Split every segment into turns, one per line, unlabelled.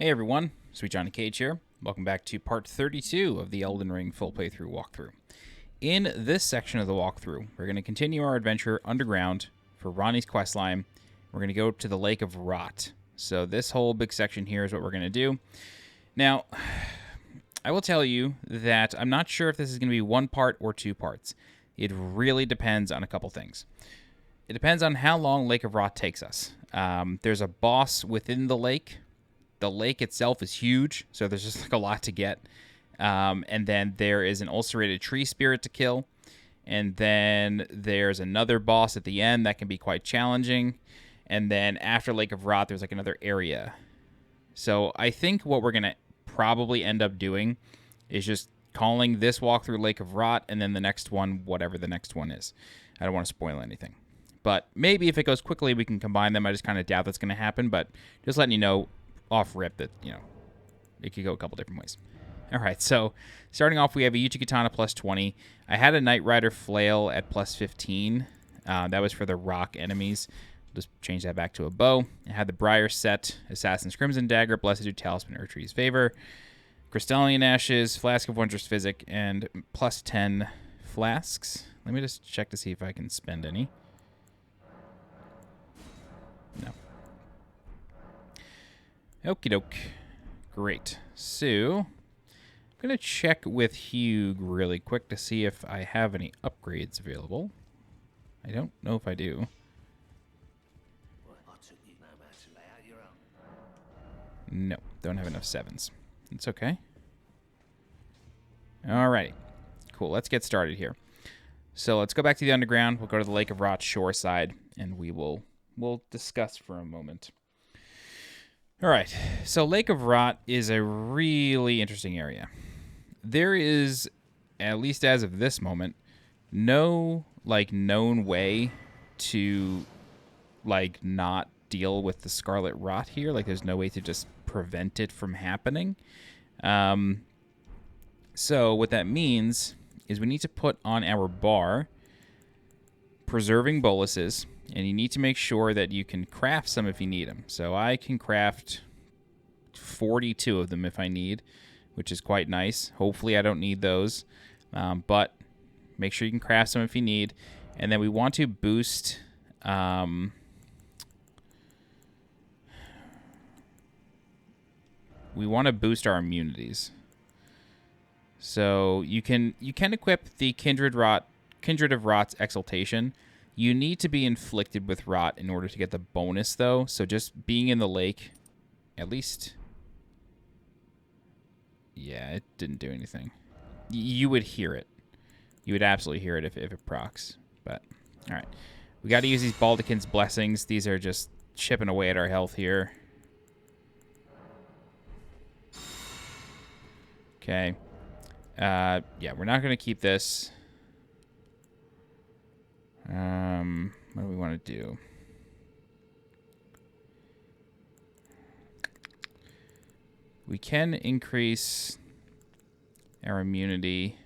Hey everyone, SweetJohnnyCage here. Welcome back to part 32 of the Elden Ring full playthrough walkthrough. In this section of the walkthrough, we're going to continue our adventure underground for Ranni's questline. We're going to go to the Lake of Rot. So this whole big section here is what we're going to do. Now, I will tell you that I'm not sure if this is going to be one part or two parts. It really depends on a couple things. It depends on how long Lake of Rot takes us. There's a boss within the lake. The lake itself is huge, so there's just like a lot to get. And then there is an ulcerated tree spirit to kill. And then there's another boss at the end that can be quite challenging. And then after Lake of Rot, there's like another area. So I think what we're going to probably end up doing is just calling this walkthrough Lake of Rot, and then the next one, whatever the next one is. I don't want to spoil anything. But maybe if it goes quickly, we can combine them. I just kind of doubt that's going to happen, but just letting you know off rip that, you know, it could go a couple different ways. All right, so starting off, we have a Yuchi Katana plus 20. I had a Knight Rider Flail at plus 15. That was for the rock enemies. Just change that back to a bow. I had the Briar set, Assassin's Crimson Dagger, Blessed Talisman, Urtree's Favor, Crystalline Ashes, Flask of Wondrous Physic, and plus 10 flasks. Let me just check to see if I can spend any. No. Okie doke. Great. So, I'm going to check with Hugh really quick to see if I have any upgrades available. I don't know if I do. No, don't have enough 7s. It's okay. Alrighty. Cool, let's get started here. So let's go back to the underground. We'll go to the Lake of Rot shore side, and we'll discuss for a moment. All right, so Lake of Rot is a really interesting area. There is, at least as of this moment, no, like, known way to, like, not deal with the Scarlet Rot here. Like, there's no way to just prevent it from happening. So what that means is we need to put on our bar preserving boluses, and you need to make sure that you can craft some if you need them. So I can craft 42 of them if I need, which is quite nice. Hopefully I don't need those, but make sure you can craft some if you need. And then we want to boost... we want to boost our immunities. So you can equip the Kindred of Rot's Exaltation. You need to be inflicted with Rot in order to get the bonus, though. So just being in the lake, at least... yeah, it didn't do anything. You would hear it. You would absolutely hear it if it procs. But, all right. We got to use these Baldekin's Blessings. These are just chipping away at our health here. Okay. Yeah, we're not going to keep this. What do we want to do? We can increase our immunity.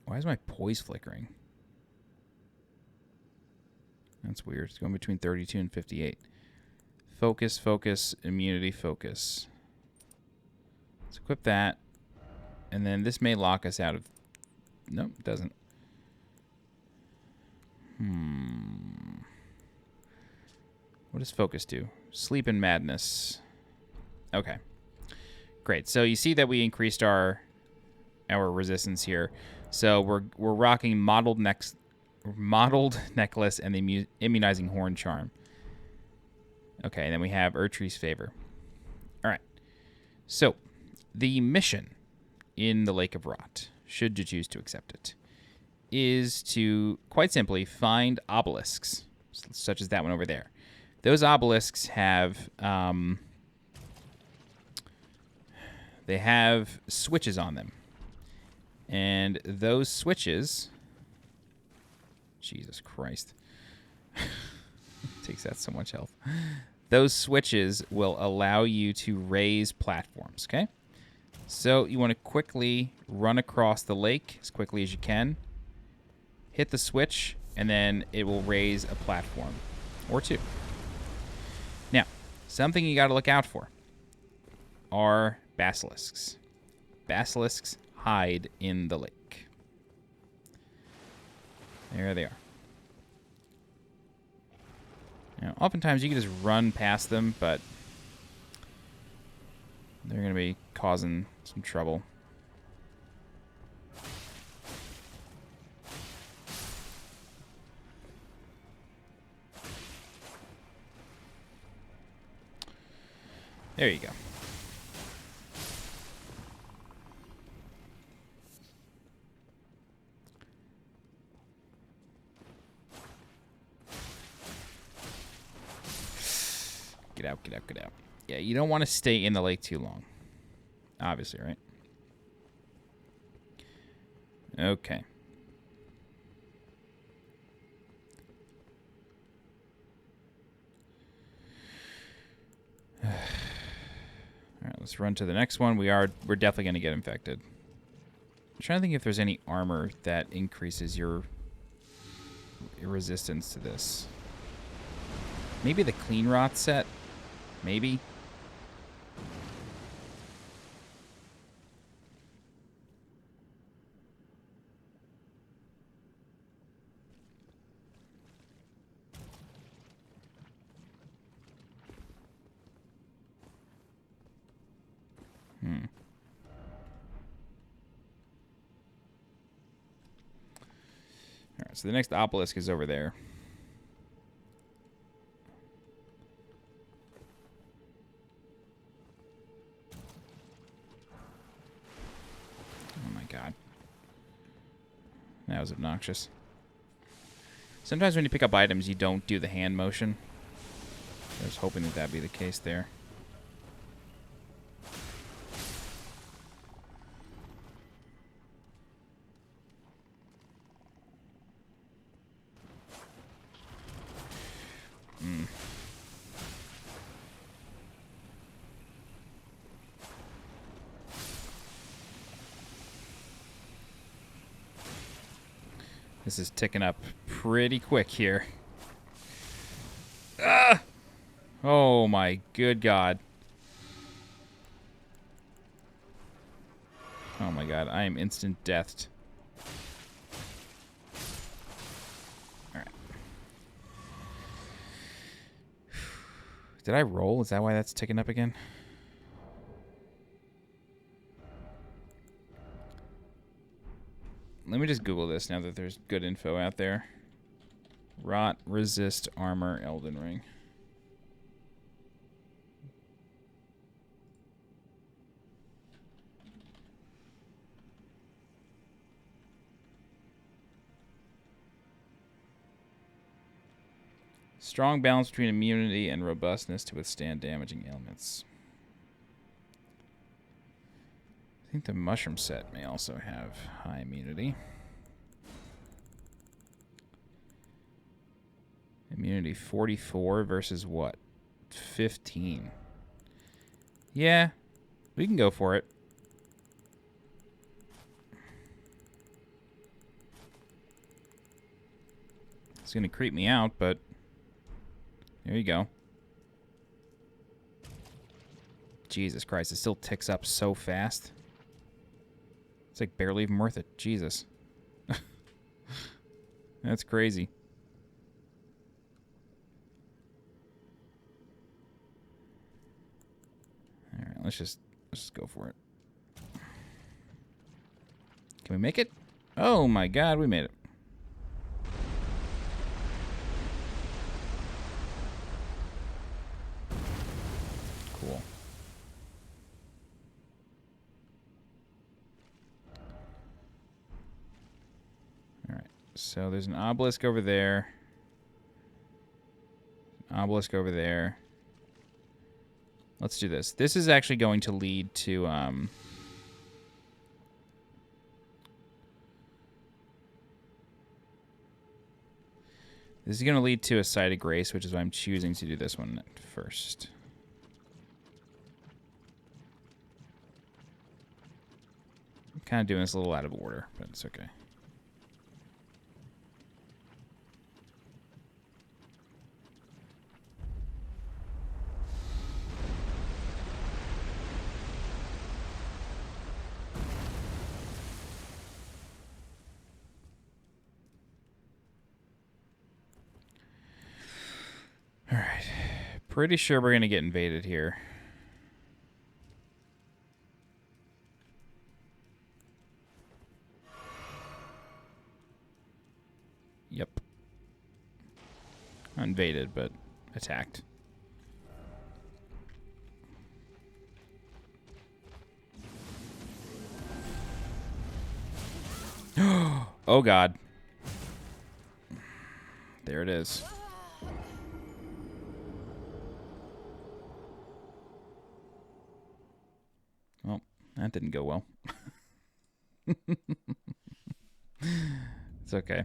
Why is my poise flickering? That's weird. It's going between 32 and 58. Focus, focus, immunity, focus. Let's equip that. And then this may lock us out of... nope, it doesn't. What does focus do? Sleep and madness. Okay. Great. So you see that we increased our resistance here. So we're rocking Mottled Necklace and the Immunizing Horn Charm. Okay, and then we have Urtree's Favor. All right. So the mission in the Lake of Rot, should you choose to accept it, is to, quite simply, find obelisks, such as that one over there. Those obelisks have, they have switches on them. And those switches... Jesus Christ. Takes out so much health. Those switches will allow you to raise platforms, okay? So you want to quickly run across the lake as quickly as you can. hit the switch, and then it will raise a platform or two. Now, something you got to look out for are basilisks. Basilisks hide in the lake. There they are. Now, oftentimes you can just run past them, but they're going to be causing some trouble. There you go. Get out, get out, get out. Yeah, you don't want to stay in the lake too long. Obviously, right? Okay. All right, let's run to the next one. We're definitely going to get infected. I'm trying to think if there's any armor that increases your resistance to this. Maybe the clean rot set? Maybe. All right, so the next obelisk is over there. Oh my god. That was obnoxious. Sometimes when you pick up items, you don't do the hand motion. I was hoping that that'd be the case there. This is ticking up pretty quick here. Ah! Oh my good god. Oh my god, I am instant deathed. Alright. Did I roll? Is that why that's ticking up again? Let me just Google this now that there's good info out there. Rot, resist, armor, Elden Ring. Strong balance between immunity and robustness to withstand damaging ailments. I think the mushroom set may also have high immunity. Immunity 44 versus what? 15. Yeah, we can go for it. It's going to creep me out, but there you go. Jesus Christ, it still ticks up so fast. It's like barely even worth it. Jesus. That's crazy. All right, let's just go for it. Can we make it? Oh my god, we made it. Cool. So there's an obelisk over there. Obelisk over there. Let's do this. This is actually going to lead to this is going to lead to a site of grace, which is why I'm choosing to do this one first. I'm kind of doing this a little out of order, but it's okay. Pretty sure we're going to get invaded here. Yep. Not invaded, but attacked. Oh, God. There it is. Well, that didn't go well. It's okay.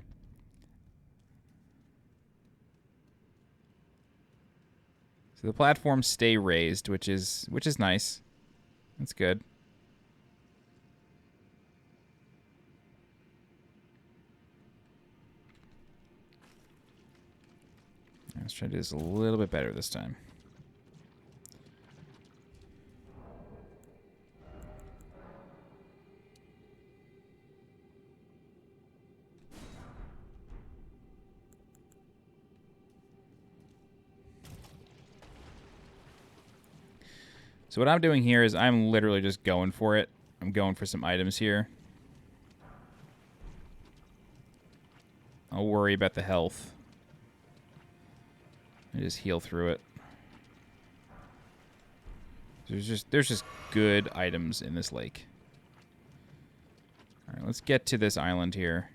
So the platforms stay raised, which is nice. That's good. Let's try to do this a little bit better this time. So what I'm doing here is I'm literally just going for it. I'm going for some items here. I'll worry about the health. I just heal through it. There's just good items in this lake. All right, let's get to this island here.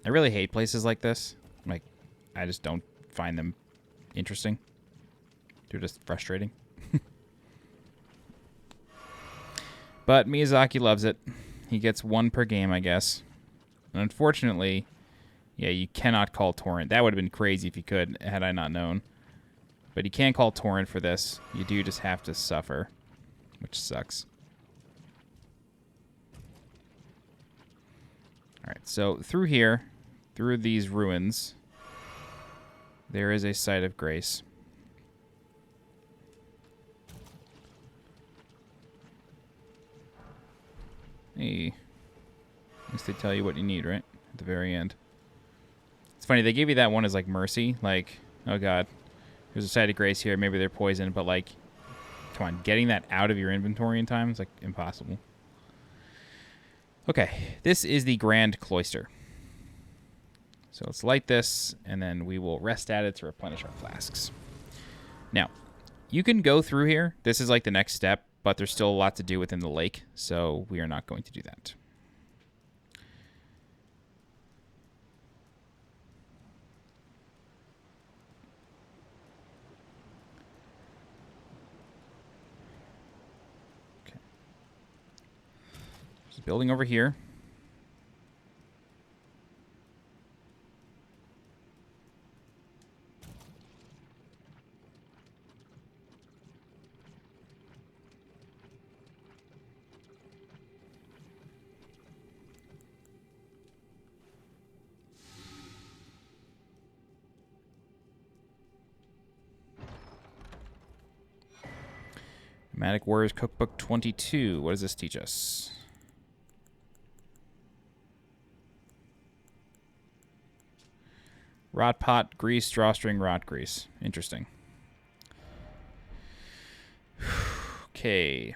I really hate places like this. Like, I just don't find them interesting. They're just frustrating. But Miyazaki loves it. He gets one per game, I guess. And unfortunately, yeah, you cannot call Torrent. That would have been crazy if you could, had I not known. But you can't call Torrent for this. You do just have to suffer, which sucks. All right, so through here, through these ruins, there is a site of grace. Hey, at least they tell you what you need, right? At the very end. It's funny, they gave you that one as like mercy. Like, oh God, there's a site of grace here. Maybe they're poisoned, but like, come on, getting that out of your inventory in time is like impossible. Okay, this is the Grand Cloister. So let's light this, and then we will rest at it to replenish our flasks. Now, you can go through here. This is like the next step, but there's still a lot to do within the lake, so we are not going to do that. Okay. There's a building over here. Nomadic Warriors Cookbook 22. What does this teach us? Rot pot, grease, drawstring, rot grease. Interesting. Okay.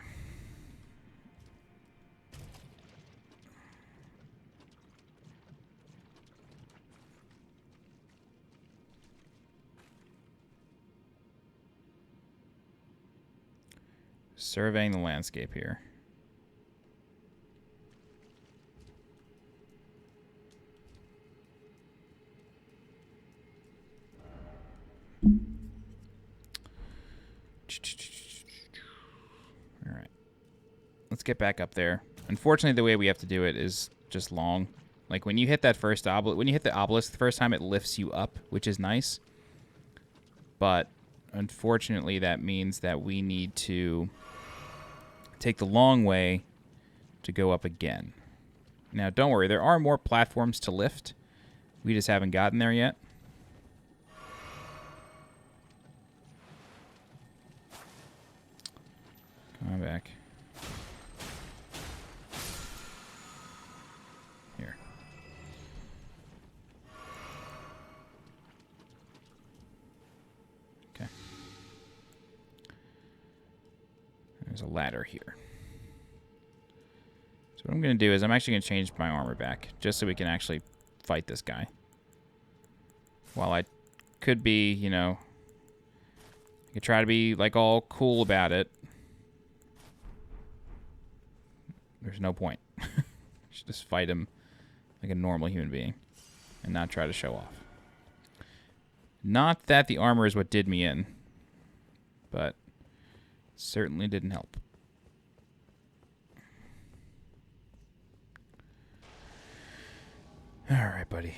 Surveying the landscape here. All right. Let's get back up there. Unfortunately, the way we have to do it is just long. Like when you hit that first obelisk, when you hit the obelisk the first time, it lifts you up, which is nice. But unfortunately, that means that we need to take the long way to go up again. Now, don't worry. There are more platforms to lift. We just haven't gotten there yet. Come on back. Here. Okay. There's a ladder here. So what I'm going to do is I'm actually going to change my armor back just so we can actually fight this guy. While I could be, you know, I could try to be like all cool about it. There's no point. Should just fight him like a normal human being and not try to show off. Not that the armor is what did me in, but certainly didn't help. All right, buddy.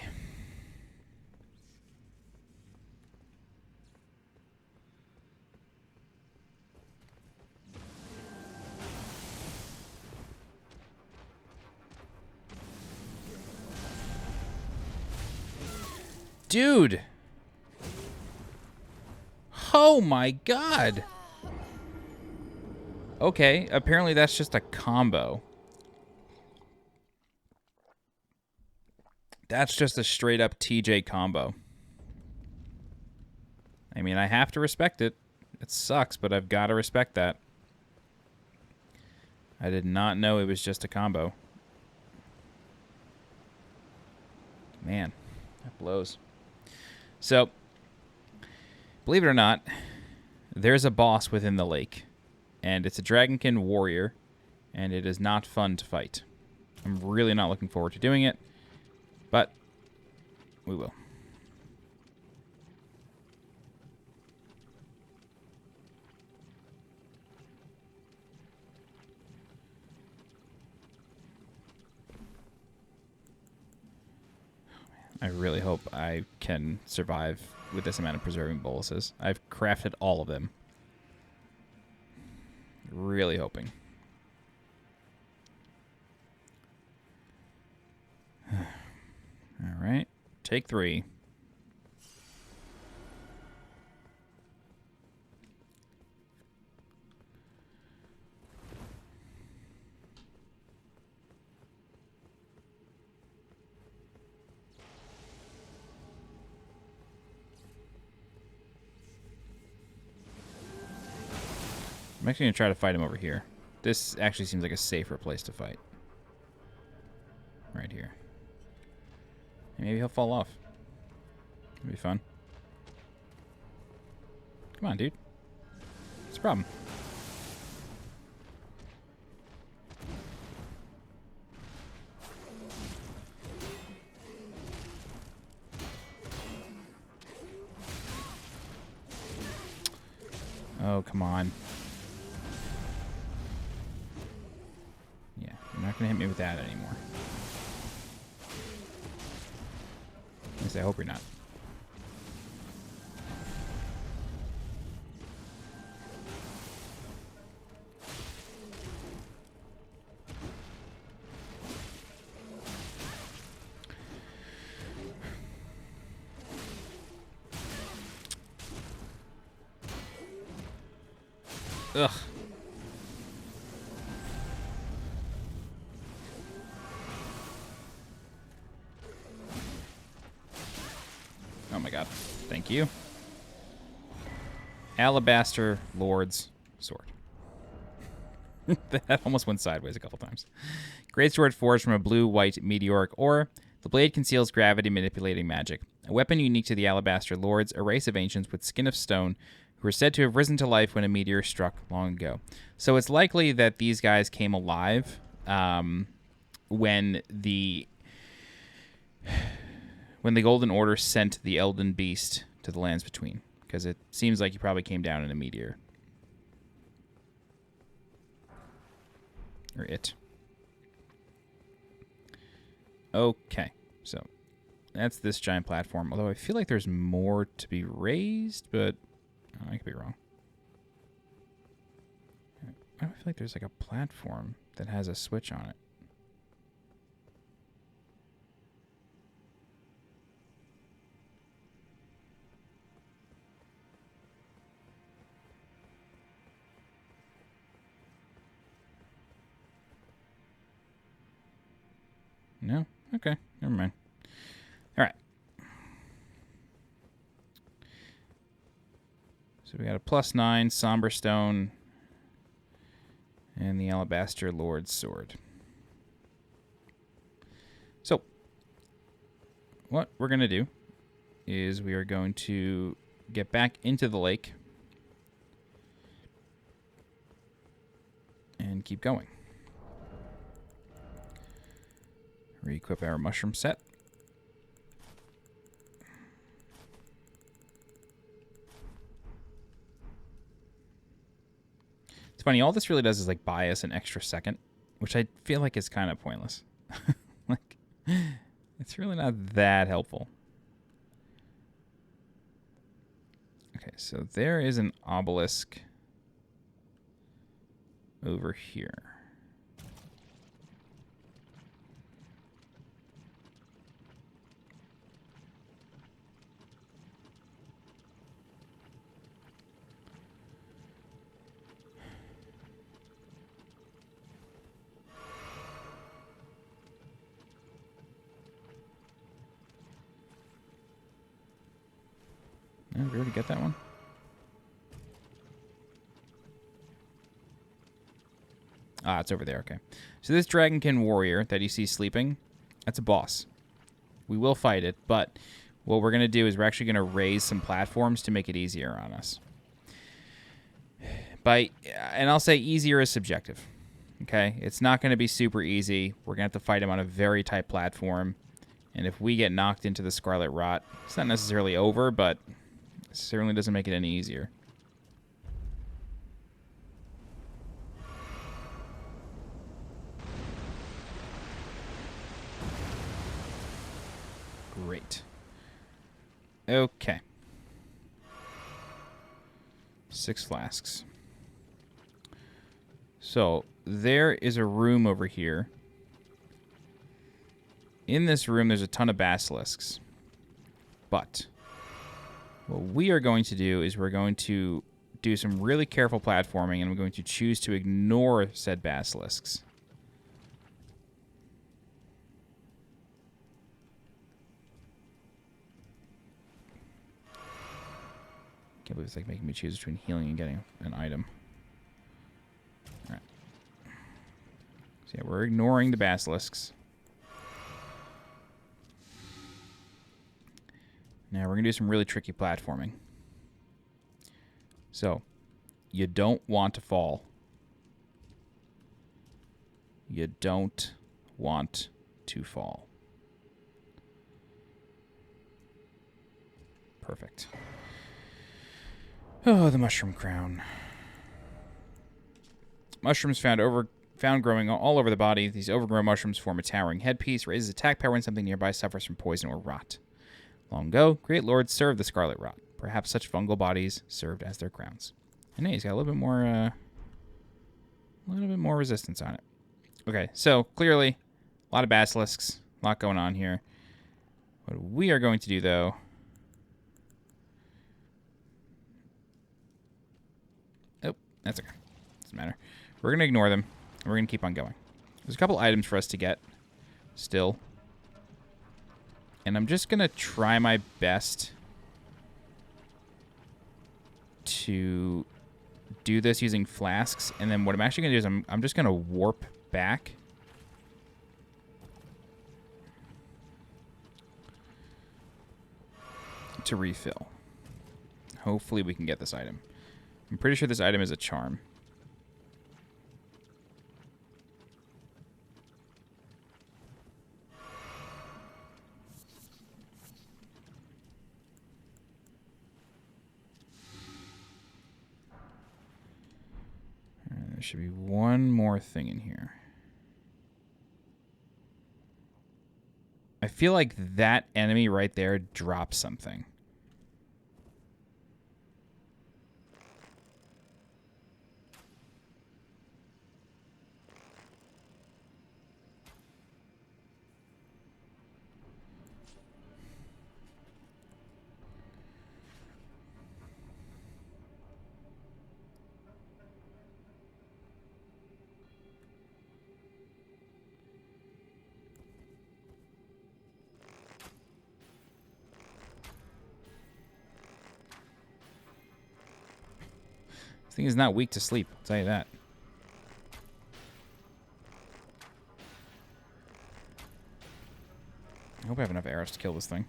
Dude! Oh my god! Okay, apparently that's just a combo. That's just a straight up TJ combo. I mean, I have to respect it. It sucks, but I've got to respect that. I did not know it was just a combo. Man, that blows. So, believe it or not, there's a boss within the lake. And it's a Dragonkin warrior. And it is not fun to fight. I'm really not looking forward to doing it. But we will. I really hope I can survive with this amount of preserving boluses. I've crafted all of them. Really hoping. All right. Take 3. I'm actually going to try to fight him over here. This actually seems like a safer place to fight. Right here. Maybe he'll fall off. It'll be fun. Come on, dude. What's the problem? Oh, come on. Yeah, you're not going to hit me with that anymore. At least I hope you're not. Ugh. Oh my god. Thank you. Alabaster Lord's Sword. That almost went sideways a couple times. Great sword forged from a blue-white meteoric ore. The blade conceals gravity-manipulating magic. A weapon unique to the Alabaster Lords, a race of ancients with skin of stone who were said to have risen to life when a meteor struck long ago. So it's likely that these guys came alive when the Golden Order sent the Elden Beast to the lands between, because it seems like he probably came down in a meteor. Or it. Okay, so that's this giant platform, although I feel like there's more to be raised, but I could be wrong. I feel like there's like a platform that has a switch on it. No? Okay, never mind. All right. So we got a +9 Somber Stone and the Alabaster Lord's Sword. So, what we're going to do is we are going to get back into the lake and keep going. Re-equip our mushroom set. It's funny, all this really does is like buy us an extra second, which I feel like is kind of pointless. Like, it's really not that helpful. Okay, so there is an obelisk over here. Did we already get that one? Ah, it's over there, okay. So this Dragonkin warrior that you see sleeping, that's a boss. We will fight it, but what we're going to do is we're actually going to raise some platforms to make it easier on us. And I'll say easier is subjective, okay? It's not going to be super easy. We're going to have to fight him on a very tight platform, and if we get knocked into the Scarlet Rot, it's not necessarily over, but it certainly doesn't make it any easier. Great. Okay. 6 flasks. So, there is a room over here. In this room, there's a ton of basilisks. But what we are going to do is we're going to do some really careful platforming, and we're going to choose to ignore said basilisks. Can't believe it's like making me choose between healing and getting an item. Alright. So yeah, we're ignoring the basilisks. Now we're going to do some really tricky platforming. So, you don't want to fall. You don't want to fall. Perfect. Oh, the mushroom crown. Mushrooms found growing all over the body. These overgrown mushrooms form a towering headpiece, raises attack power when something nearby suffers from poison or rot. Long ago, great lords served the Scarlet Rot. Perhaps such fungal bodies served as their crowns. And hey, he's got a little bit more resistance on it. Okay, so clearly, a lot of basilisks, a lot going on here. What we are going to do, though, that's okay. Doesn't matter. We're going to ignore them, and we're going to keep on going. There's a couple items for us to get still. And I'm just going to try my best to do this using flasks. And then what I'm actually going to do is I'm just going to warp back. To refill. Hopefully we can get this item. I'm pretty sure this item is a charm. There should be one more thing in here. I feel like that enemy right there drops something. This thing is not weak to sleep, I'll tell you that. I hope I have enough arrows to kill this thing.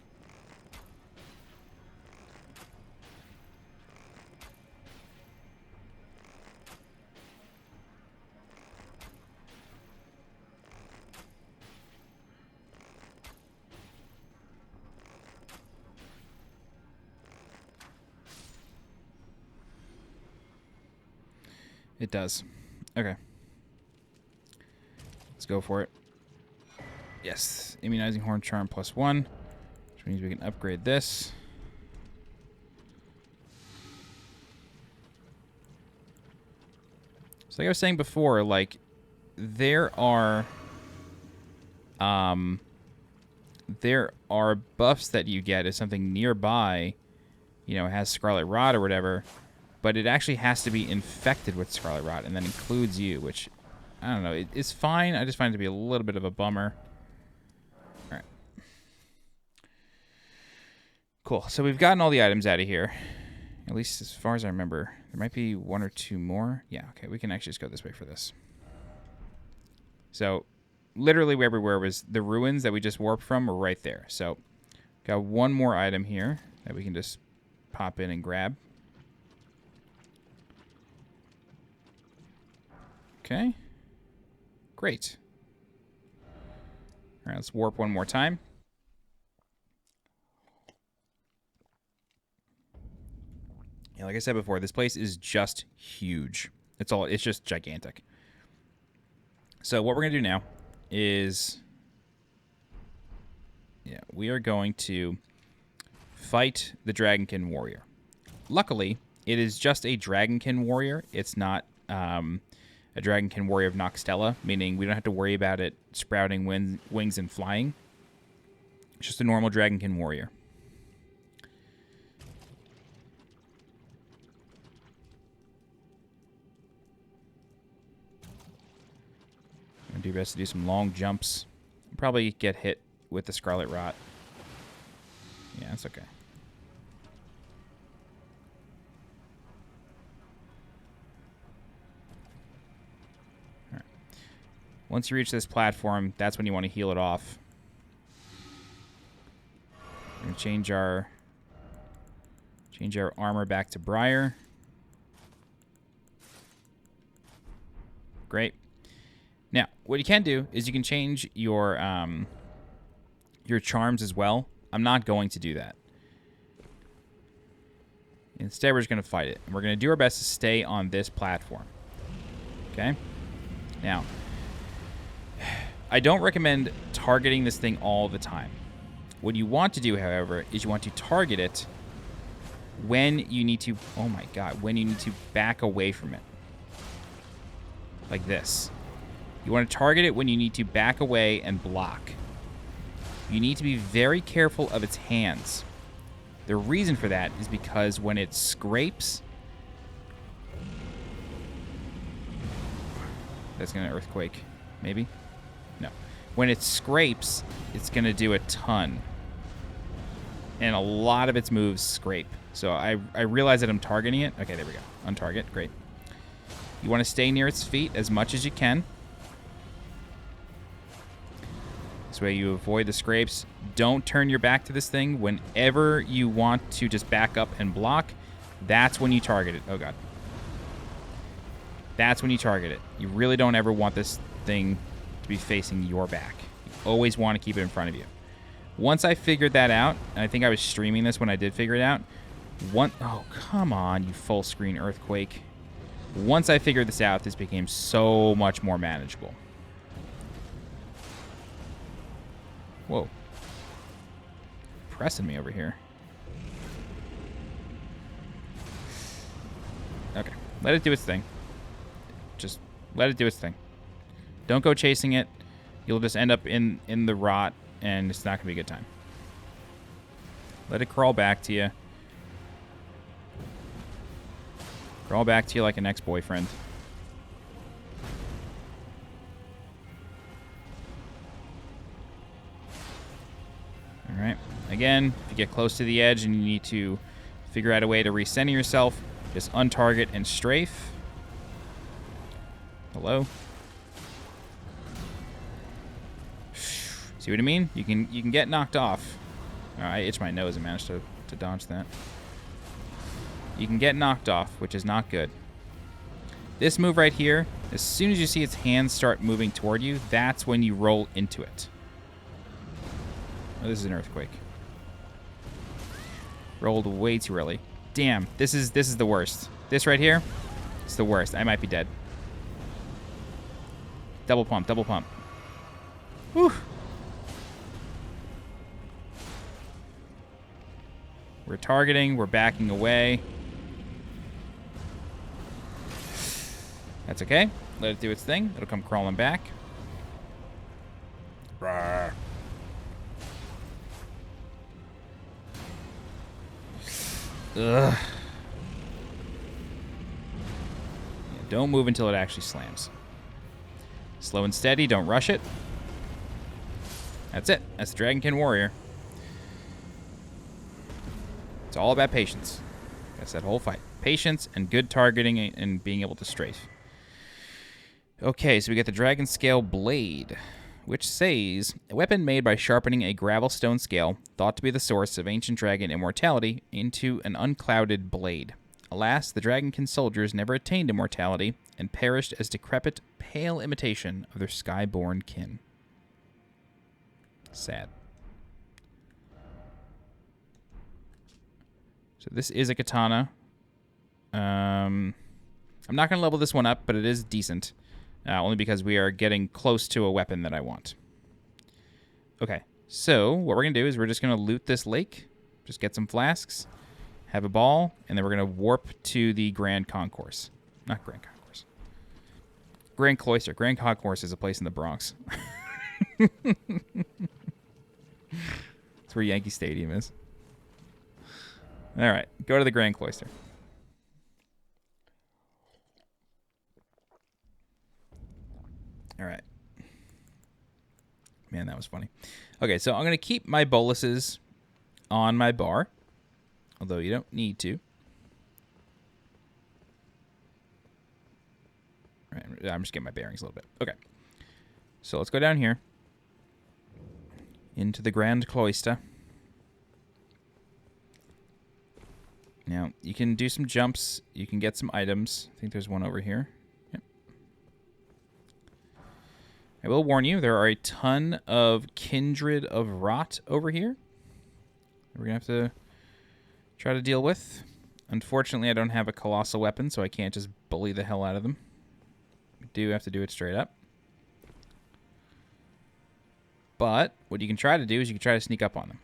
It does. Okay. Let's go for it. Yes. Immunizing Horn Charm +1. Which means we can upgrade this. So like I was saying before, like, there are buffs that you get if something nearby, you know, has Scarlet Rot or whatever. But it actually has to be infected with Scarlet Rot, and that includes you, which, I don't know, it's fine. I just find it to be a little bit of a bummer. All right. Cool. So we've gotten all the items out of here, at least as far as I remember. There might be one or two more. Yeah, okay, we can actually just go this way for this. So literally everywhere was the ruins that we just warped from were right there. So got one more item here that we can just pop in and grab. Okay. Great. All right, let's warp one more time. Yeah, like I said before, this place is just huge. It's just gigantic. So what we're going to do now is, yeah, we are going to fight the Dragonkin warrior. Luckily, it is just a Dragonkin warrior. It's not a Dragonkin warrior of Noxtella, meaning we don't have to worry about it sprouting wings and flying. It's just a normal Dragonkin warrior. I'm going to do best to do some long jumps. Probably get hit with the Scarlet Rot. Yeah, that's okay. Once you reach this platform, that's when you want to heal it off. We're going to change our armor back to Briar. Great. Now, what you can do is you can change your charms as well. I'm not going to do that. Instead, we're just going to fight it. And we're going to do our best to stay on this platform. Okay? Now, I don't recommend targeting this thing all the time. What you want to do, however, is you want to target it when you need to, oh my god, when you need to back away from it. Like this. You want to target it when you need to back away and block. You need to be very careful of its hands. The reason for that is because when it scrapes, that's going to earthquake, maybe? No. When it scrapes, it's going to do a ton. And a lot of its moves scrape. So I realize that I'm targeting it. Okay, there we go. On target. Great. You want to stay near its feet as much as you can. This way you avoid the scrapes. Don't turn your back to this thing. Whenever you want to just back up and block, that's when you target it. Oh, God. That's when you target it. You really don't ever want this thing to be facing your back. You always want to keep it in front of you. Once I figured that out, and I think I was streaming this when I did figure it out. Oh, come on, you full screen earthquake. Once I figured this out, this became so much more manageable. Whoa. Pressing me over here. Okay, let it do its thing. Just let it do its thing. Don't go chasing it. You'll just end up in the rot, and it's not going to be a good time. Let it crawl back to you. Crawl back to you like an ex-boyfriend. Alright. Again, if you get close to the edge and you need to figure out a way to recenter yourself, Just untarget and strafe. Hello. See what I mean? You can get knocked off. Oh, I itched my nose and managed to dodge that. You can get knocked off, which is not good. This move right here, as soon as you see its hands start moving toward you, that's when you roll into it. Oh, this is an earthquake. Rolled way too early. Damn, this is the worst. This right here, it's the worst. I might be dead. Double pump, double pump. Whew. We're targeting, we're backing away. That's okay. Let it do its thing. It'll come crawling back. Rawr. Ugh. Yeah, don't move until it actually slams. Slow and steady, don't rush it. That's it. That's the Dragonkin Warrior. It's all about patience. That's that whole fight. Patience and good targeting and being able to strafe. Okay, so we get the Dragon Scale Blade, which says, a weapon made by sharpening a gravel stone scale, thought to be the source of ancient dragon immortality, into an unclouded blade. Alas, the Dragonkin soldiers never attained immortality, and perished as decrepit, pale imitation of their skyborn kin. Sad. So this is a katana. I'm not going to level this one up, but it is decent. Only because we are getting close to a weapon that I want. Okay, so what we're going to do is we're just going to loot this lake. Just get some flasks. Have a ball. And then we're going to warp to the Grand Concourse. Not Grand Concourse. Grand Cloister. Grand Concourse is a place in the Bronx. That's where Yankee Stadium is. All right, go to the Grand Cloister. All right. Man, that was funny. Okay, so I'm going to keep my boluses on my bar, although you don't need to. All right, I'm just getting my bearings a little bit. Okay, so let's go down here into the Grand Cloister. Now, you can do some jumps. You can get some items. I think there's one over here. Yep. I will warn you, there are a ton of Kindred of Rot over here. We're going to have to try to deal with. Unfortunately, I don't have a colossal weapon, so I can't just bully the hell out of them. We do have to do it straight up. But what you can try to do is you can try to sneak up on them.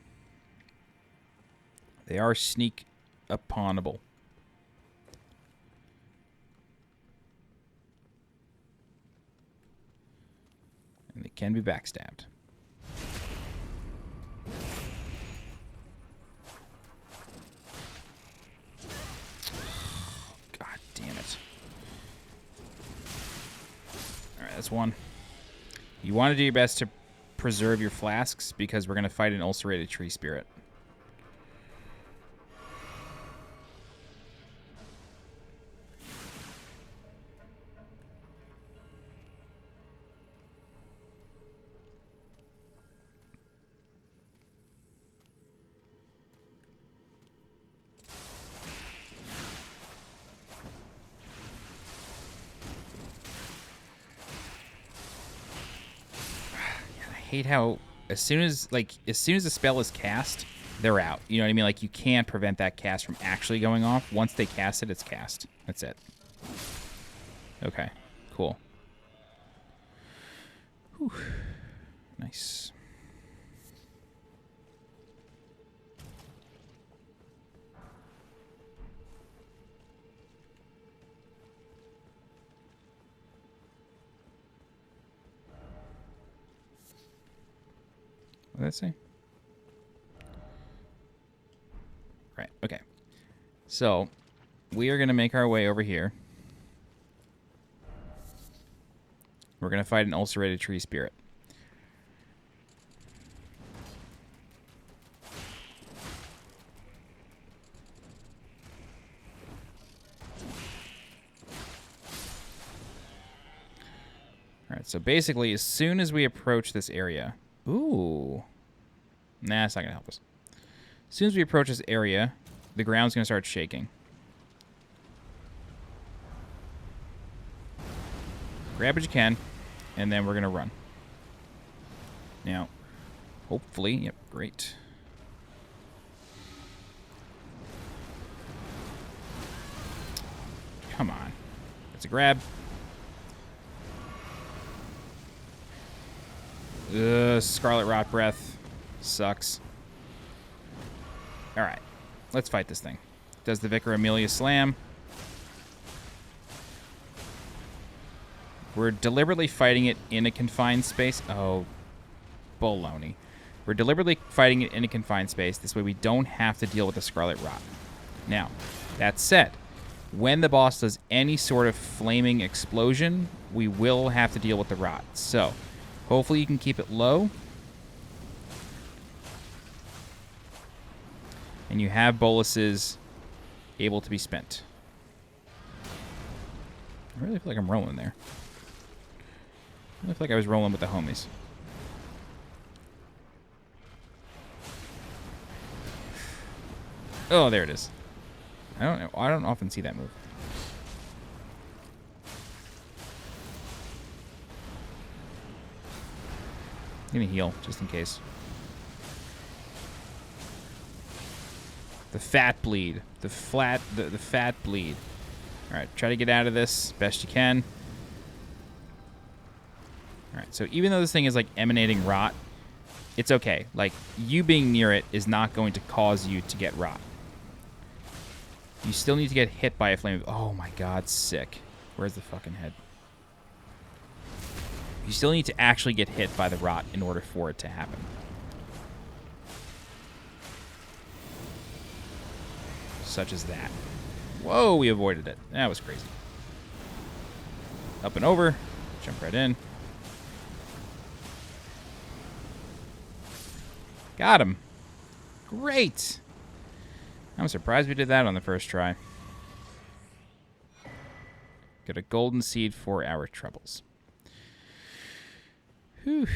They are sneak uponable. And they can be backstabbed. God damn it. Alright, that's one. You want to do your best to preserve your flasks because we're going to fight an ulcerated tree spirit. Hate how as soon as the spell is cast, they're out. You know what I mean? Like, you can't prevent that cast from actually going off. Once they cast it, it's cast. That's it. Okay, cool. Whew. Nice. What did I say? Right, okay. So, we are going to make our way over here. We're going to fight an ulcerated tree spirit. so basically, as soon as we approach this area... Ooh. Nah, it's not going to help us. As soon as we approach this area, the ground's going to start shaking. Grab what you can, and then we're going to run. Now, hopefully... Yep, great. Come on. It's a grab. Scarlet Rot Breath. Sucks. Alright. Let's fight this thing. Does the Vicar Amelia slam? We're deliberately fighting it in a confined space. Oh, baloney. We're deliberately fighting it in a confined space. This way we don't have to deal with the Scarlet Rot. Now, that said, when the boss does any sort of flaming explosion, we will have to deal with the rot. So, hopefully you can keep it low. And you have boluses able to be spent. I really feel like I'm rolling there. I really feel like I was rolling with the homies. Oh, there it is. I don't know. I don't often see that move. I'm gonna heal just in case. The fat bleed. The fat bleed. Alright, try to get out of this best you can. Alright, so even though this thing is like emanating rot, it's okay. Like, you being near it is not going to cause you to get rot. You still need to get hit by a flame. Oh my god, sick. Where's the fucking head? You still need to actually get hit by the rot in order for it to happen. Such as that. Whoa, we avoided it. That was crazy. Up and over. Jump right in. Got him. Great. I'm surprised we did that on the first try. Got a golden seed for our troubles. Whew.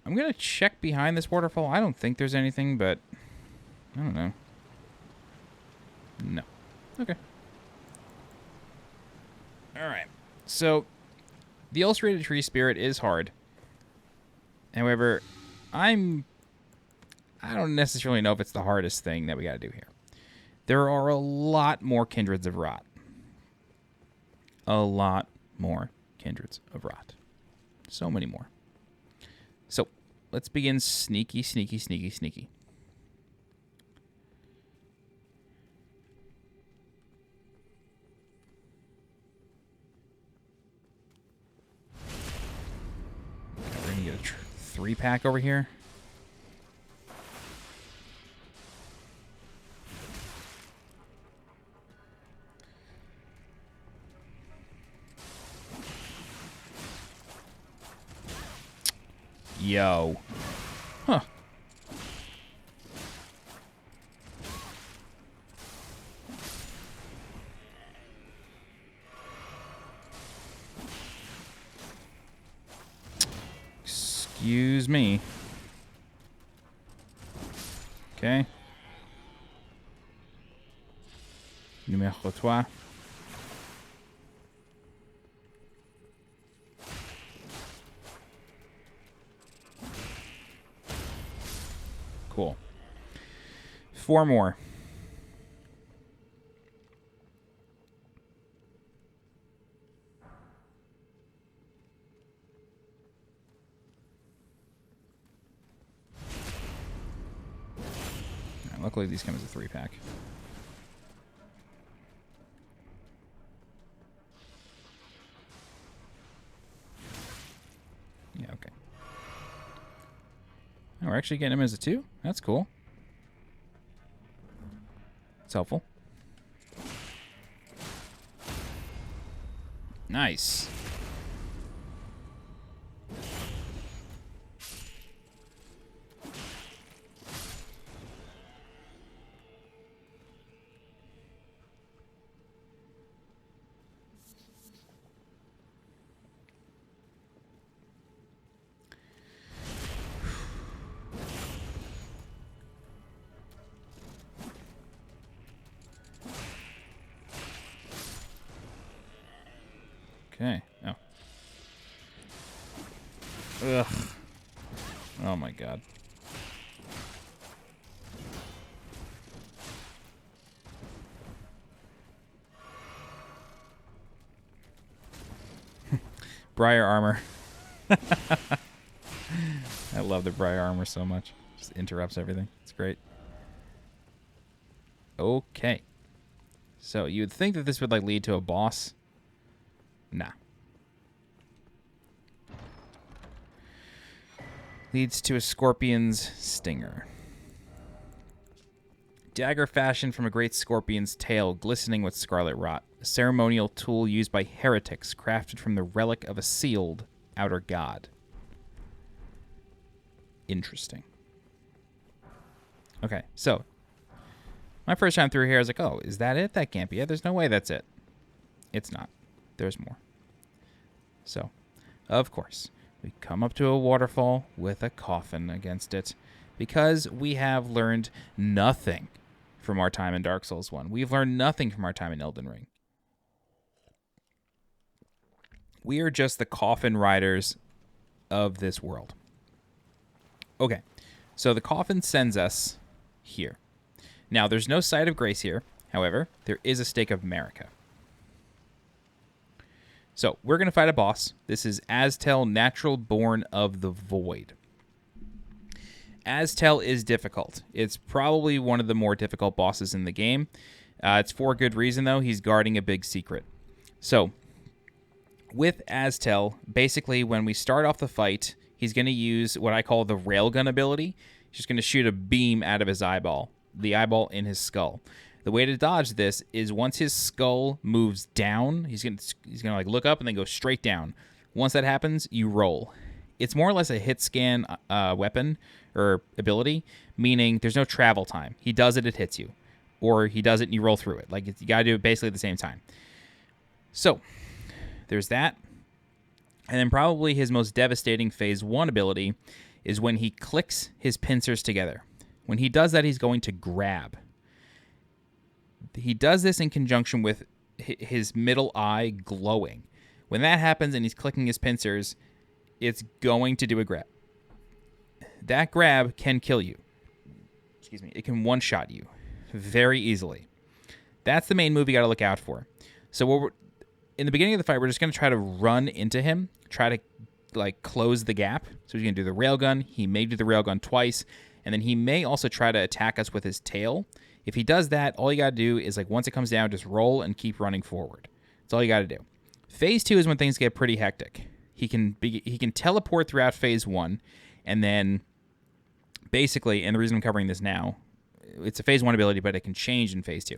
I'm going to check behind this waterfall. I don't think there's anything, but I don't know. No. Okay. Alright. So, the ulcerated tree spirit is hard. However, I don't necessarily know if it's the hardest thing that we got to do here. There are a lot more kindreds of rot. A lot more kindreds of rot. So many more. So, let's begin sneaky, sneaky, sneaky, sneaky. We're going to get a 3-pack over here. Yo. Huh. Excuse me. Okay. Numéro 3. Cool. 4 more. Right, luckily, these come as a 3-pack. Yeah, okay. Oh, we're actually getting him as a 2? That's cool. It's helpful. Nice. Okay. Oh. Ugh. Oh my god. Briar armor. I love the Briar armor so much. Just interrupts everything. It's great. Okay. So you would think that this would like lead to a boss. Nah. Leads to a scorpion's stinger. Dagger fashioned from a great scorpion's tail, glistening with scarlet rot. A ceremonial tool used by heretics, crafted from the relic of a sealed outer god. Interesting. Okay, so my first time through here, I was like, oh, is that it? That can't be it. There's no way that's it. It's not. There's more. So, of course, we come up to a waterfall with a coffin against it because we have learned nothing from our time in Dark Souls 1. We've learned nothing from our time in Elden Ring. We are just the coffin riders of this world. Okay, so the coffin sends us here. Now, there's no site of grace here. However, there is a stake of Marika. So, we're going to fight a boss. This is Astel, Naturalborn of the Void. Astel is difficult. It's probably one of the more difficult bosses in the game. It's for a good reason, though. He's guarding a big secret. So, with Astel, basically, when we start off the fight, he's going to use what I call the railgun ability. He's just going to shoot a beam out of his eyeball, the eyeball in his skull. The way to dodge this is once his skull moves down, he's going to like look up and then go straight down. Once that happens, you roll. It's more or less a hit scan weapon or ability, meaning there's no travel time. He does it hits you. Or he does it and you roll through it. Like, you got to do it basically at the same time. So, there's that. And then probably his most devastating phase 1 ability is when he clicks his pincers together. When he does that, he's going to grab. He does this in conjunction with his middle eye glowing. When that happens and he's clicking his pincers, it's going to do a grab. That grab can kill you. Excuse me. It can one-shot you very easily. That's the main move you got to look out for. So in the beginning of the fight, we're just going to try to run into him, try to like close the gap. So he's going to do the railgun. He may do the railgun twice, and then he may also try to attack us with his tail. If he does that, all you got to do is, like, once it comes down, just roll and keep running forward. That's all you got to do. Phase 2 is when things get pretty hectic. He can teleport throughout phase 1, and then basically, and the reason I'm covering this now, it's a phase 1 ability, but it can change in phase 2.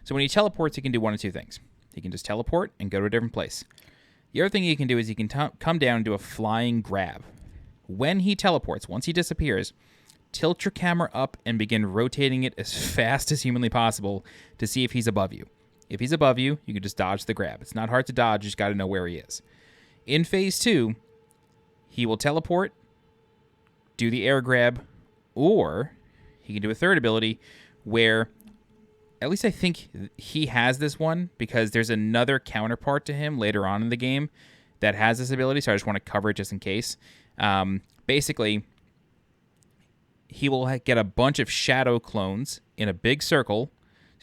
So when he teleports, he can do one of two things. He can just teleport and go to a different place. The other thing he can do is he can come down and do a flying grab. When he teleports, once he disappears, tilt your camera up and begin rotating it as fast as humanly possible to see if he's above you. If he's above you, you can just dodge the grab. It's not hard to dodge, you just got to know where he is. In phase 2, he will teleport, do the air grab, or he can do a third ability where, at least I think he has this one because there's another counterpart to him later on in the game that has this ability, so I just want to cover it just in case. Basically, he will get a bunch of shadow clones in a big circle.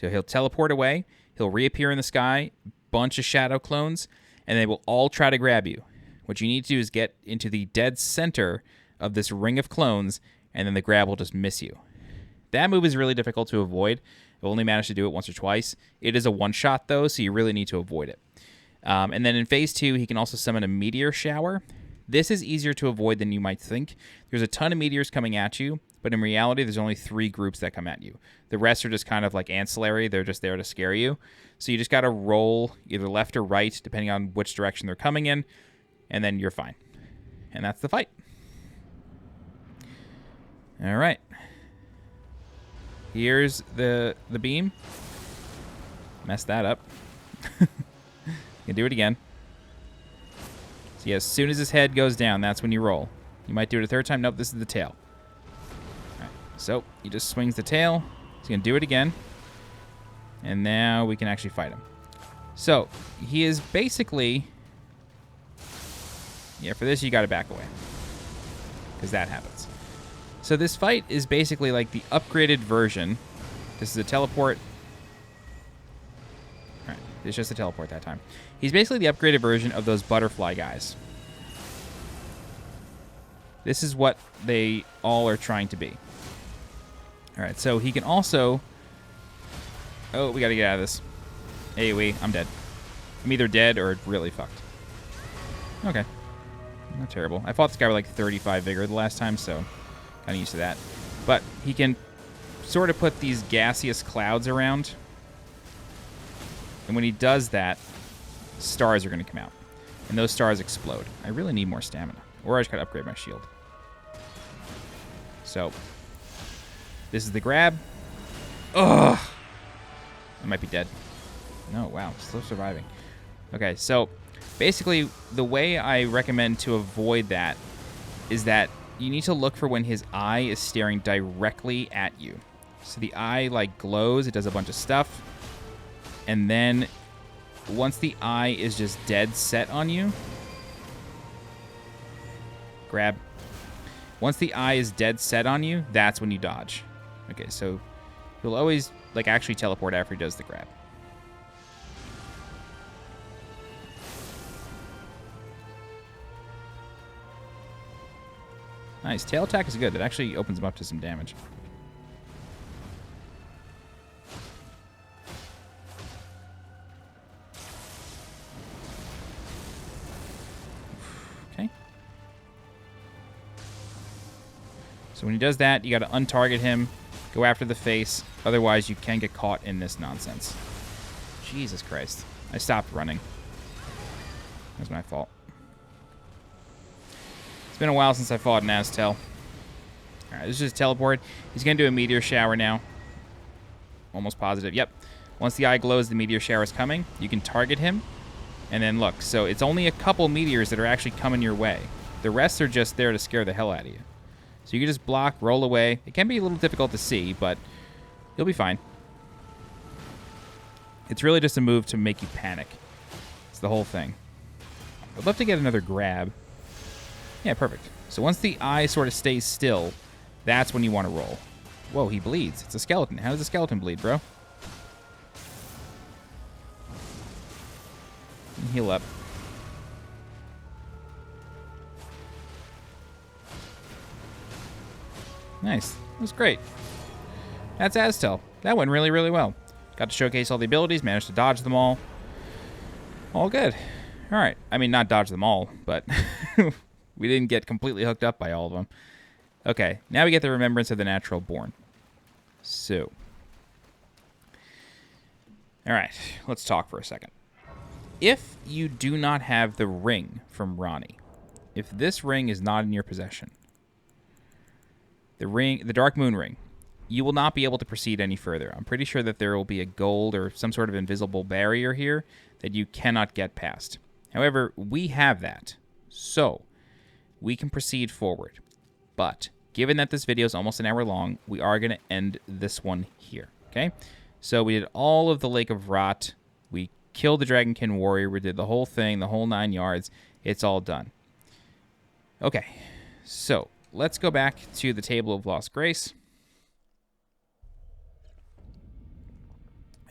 So he'll teleport away. He'll reappear in the sky, bunch of shadow clones, and they will all try to grab you. What you need to do is get into the dead center of this ring of clones, and then the grab will just miss you. That move is really difficult to avoid. I've only managed to do it once or twice. It is a one-shot, though, so you really need to avoid it. And then in phase 2, he can also summon a meteor shower. This is easier to avoid than you might think. There's a ton of meteors coming at you, but in reality, there's only 3 groups that come at you. The rest are just kind of like ancillary. They're just there to scare you. So you just got to roll either left or right, depending on which direction they're coming in, and then you're fine. And that's the fight. All right. Here's the beam. Messed that up. You can do it again. So yeah, as soon as his head goes down, that's when you roll. You might do it a third time. Nope, this is the tail. All right, so he just swings the tail. He's going to do it again. And now we can actually fight him. So he is basically Yeah, for this, you got to back away. Because that happens. So this fight is basically like the upgraded version. This is a teleport. All right, it's just a teleport that time. He's basically the upgraded version of those butterfly guys. This is what they all are trying to be. All right, so he can also... Oh, we got to get out of this. AoE, I'm dead. I'm either dead or really fucked. Okay. Not terrible. I fought this guy with like 35 vigor the last time, so kind of used to that. But he can sort of put these gaseous clouds around. And when he does that, stars are going to come out. And those stars explode. I really need more stamina. Or I just got to upgrade my shield. So, this is the grab. Ugh! I might be dead. No, wow. Still surviving. Okay, so basically, the way I recommend to avoid that is that you need to look for when his eye is staring directly at you. So the eye, like, glows. It does a bunch of stuff. And then once the eye is just dead set on you... Grab. Once the eye is dead set on you, that's when you dodge. Okay, so he'll always, like, actually teleport after he does the grab. Nice. Tail attack is good. It actually opens him up to some damage. Okay. So when he does that, you got to untarget him, go after the face. Otherwise, you can get caught in this nonsense. Jesus Christ. I stopped running. That was my fault. It's been a while since I fought an Astel. Alright, this is just teleport. He's going to do a meteor shower now. Almost positive. Yep. Once the eye glows, the meteor shower is coming. You can target him. And then look. So it's only a couple meteors that are actually coming your way. The rest are just there to scare the hell out of you. So you can just block, roll away. It can be a little difficult to see, but you'll be fine. It's really just a move to make you panic. It's the whole thing. I'd love to get another grab. Yeah, perfect. So once the eye sort of stays still, that's when you want to roll. Whoa, he bleeds. It's a skeleton. How does a skeleton bleed, bro? Heal up. Nice. That was great. That's Astel. That went really, really well. Got to showcase all the abilities, managed to dodge them all. All good. All right. I mean, not dodge them all, but we didn't get completely hooked up by all of them. Okay. Now we get the Remembrance of the Naturalborn. So. All right. Let's talk for a second. If you do not have the ring from Ranni, if this ring is not in your possession, the Dark Moon Ring, you will not be able to proceed any further. I'm pretty sure that there will be a gold or some sort of invisible barrier here that you cannot get past. However, we have that, so we can proceed forward. But given that this video is almost an hour long, we are going to end this one here, okay? So we did all of the Lake of Rot. We killed the Dragonkin warrior. We did the whole thing, the whole 9 yards. It's all done. Okay, so let's go back to the Table of Lost Grace.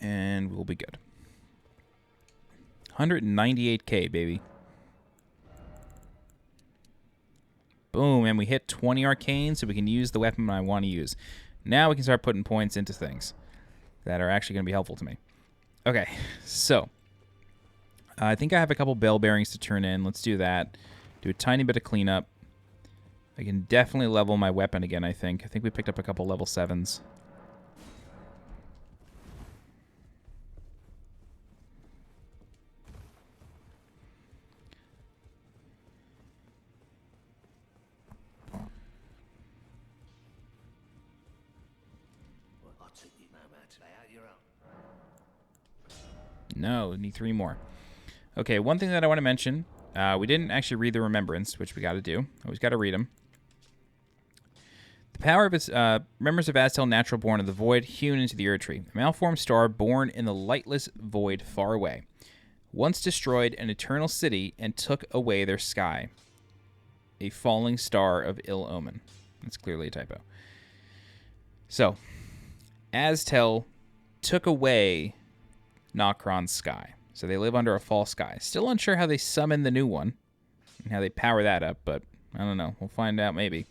And we'll be good. 198k, baby. Boom, and we hit 20 arcane, so we can use the weapon I want to use. Now we can start putting points into things that are actually going to be helpful to me. Okay, so I think I have a couple bell bearings to turn in. Let's do that. Do a tiny bit of cleanup. I can definitely level my weapon again, I think. I think we picked up a couple level 7s. No, we need 3 more. Okay, one thing that I want to mention, we didn't actually read the Remembrance, which we got to do. Always got to read them. The power of its Remembrance of Astel, Naturalborn of the Void, hewn into the Erdtree. A malformed star born in the lightless void far away. Once destroyed an eternal city and took away their sky. a falling star of ill omen. That's clearly a typo. So, Astel took away Nokron's sky. So they live under a false sky. Still unsure how they summon the new one and how they power that up, but I don't know. We'll find out maybe.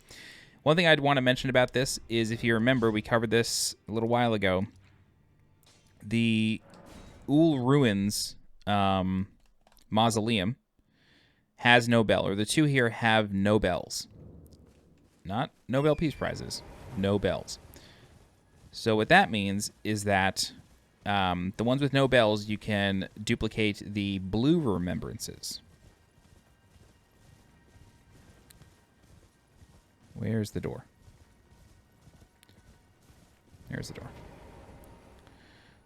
One thing I'd want to mention about this is, if you remember, we covered this a little while ago. The Ul Ruins mausoleum has no bell, or the two here have no bells. Not Nobel Peace Prizes, no bells. So what that means is that the ones with no bells, you can duplicate the blue remembrances. Where's the door? There's the door.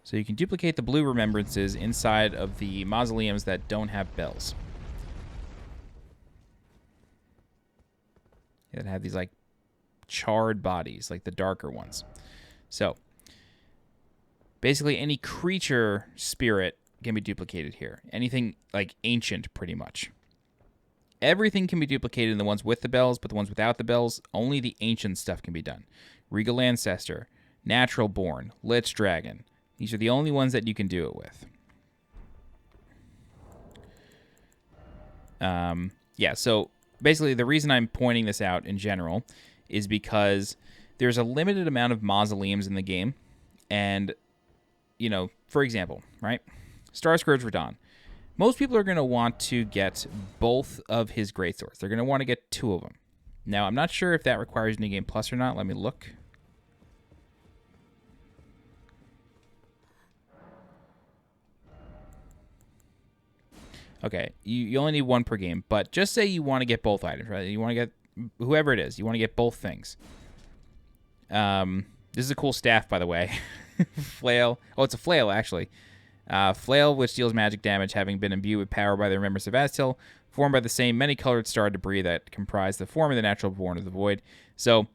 So you can duplicate the blue remembrances inside of the mausoleums that don't have bells. That have these like charred bodies, like the darker ones. So basically any creature spirit can be duplicated here. Anything like ancient, pretty much. Everything can be duplicated in the ones with the bells, but the ones without the bells, only the ancient stuff can be done. Regal Ancestor, Naturalborn, Lich Dragon. These are the only ones that you can do it with. Yeah, so basically the reason I'm pointing this out in general is because there's a limited amount of mausoleums in the game. And, you know, for example, right? Starscourge Radahn. Most people are going to want to get both of his greatswords. They're going to want to get two of them. Now, I'm not sure if that requires New Game Plus or not. Let me look. Okay, you only need one per game, but just say you want to get both items, right? You want to get, whoever it is, you want to get both things. This is a cool staff, by the way. Flail. Oh, it's a flail, actually. Flail, which deals magic damage, having been imbued with power by the Remembrance of Astel, formed by the same many-colored star debris that comprise the form of the Naturalborn of the Void. So,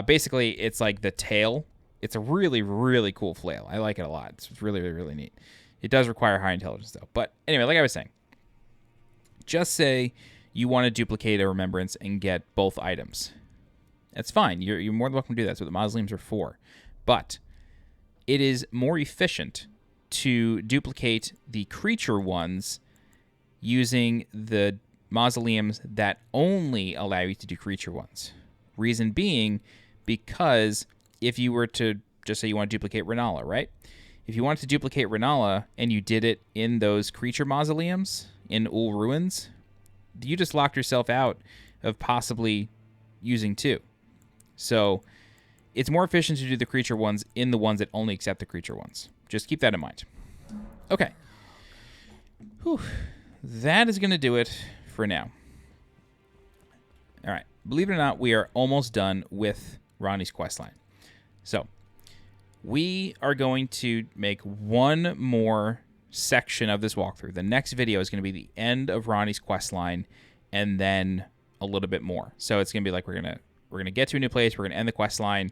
basically, it's like the tail. It's a really, really cool flail. I like it a lot. It's really, really, really neat. It does require high intelligence, though. But anyway, like I was saying, just say you want to duplicate a Remembrance and get both items. That's fine. You're more than welcome to do that. That's what the mausoleums are for. But it is more efficient to duplicate the creature ones using the mausoleums that only allow you to do creature ones. Reason being, because if you were to, just say you want to duplicate Renala, right? If you wanted to duplicate Renala and you did it in those creature mausoleums in Ul Ruins, you just locked yourself out of possibly using two. So it's more efficient to do the creature ones in the ones that only accept the creature ones. Just keep that in mind. Okay. Whew. That is going to do it for now. All right. Believe it or not, we are almost done with Ranni's questline. So we are going to make one more section of this walkthrough. The next video is going to be the end of Ranni's questline, and then a little bit more. So it's going to be like we're gonna get to a new place, we're gonna end the questline,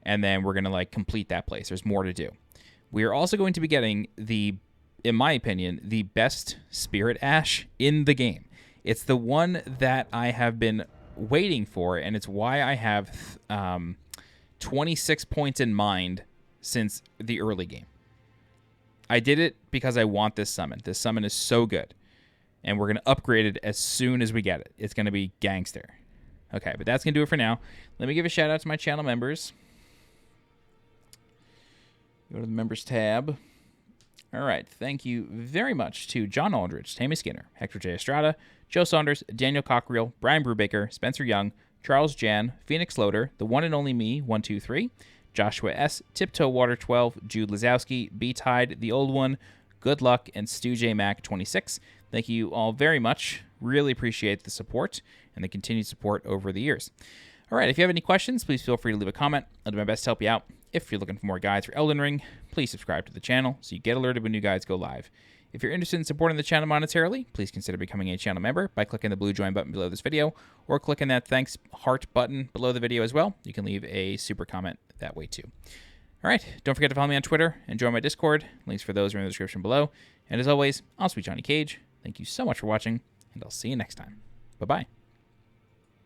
and then we're gonna like complete that place. There's more to do. We are also going to be getting the, in my opinion, the best Spirit Ash in the game. It's the one that I have been waiting for, and it's why I have 26 points in mind since the early game. I did it because I want this summon. This summon is so good. And we're going to upgrade it as soon as we get it. It's going to be gangster. Okay, but that's going to do it for now. Let me give a shout out to my channel members. Go to the members tab. All right, thank you very much to John Aldridge, Tammy Skinner, Hector J. Estrada, Joe Saunders, Daniel Cockerill, Brian Brubaker, Spencer Young, Charles Jan, Phoenix Loader, The One and Only Me, 123, Joshua S., Tiptoe Water 12, Jude Lazowski, B-Tide, The Old One, Good Luck, and Stu J. Mac 26. Thank you all very much. Really appreciate the support and the continued support over the years. All right, if you have any questions, please feel free to leave a comment. I'll do my best to help you out. If you're looking for more guides for Elden Ring, please subscribe to the channel so you get alerted when new guides go live. If you're interested in supporting the channel monetarily, please consider becoming a channel member by clicking the blue join button below this video or clicking that thanks heart button below the video as well. You can leave a super comment that way too. All right, don't forget to follow me on Twitter and join my Discord. Links for those are in the description below. And as always, I'm SweetJohnnyCage. Thank you so much for watching, and I'll see you next time. Bye-bye.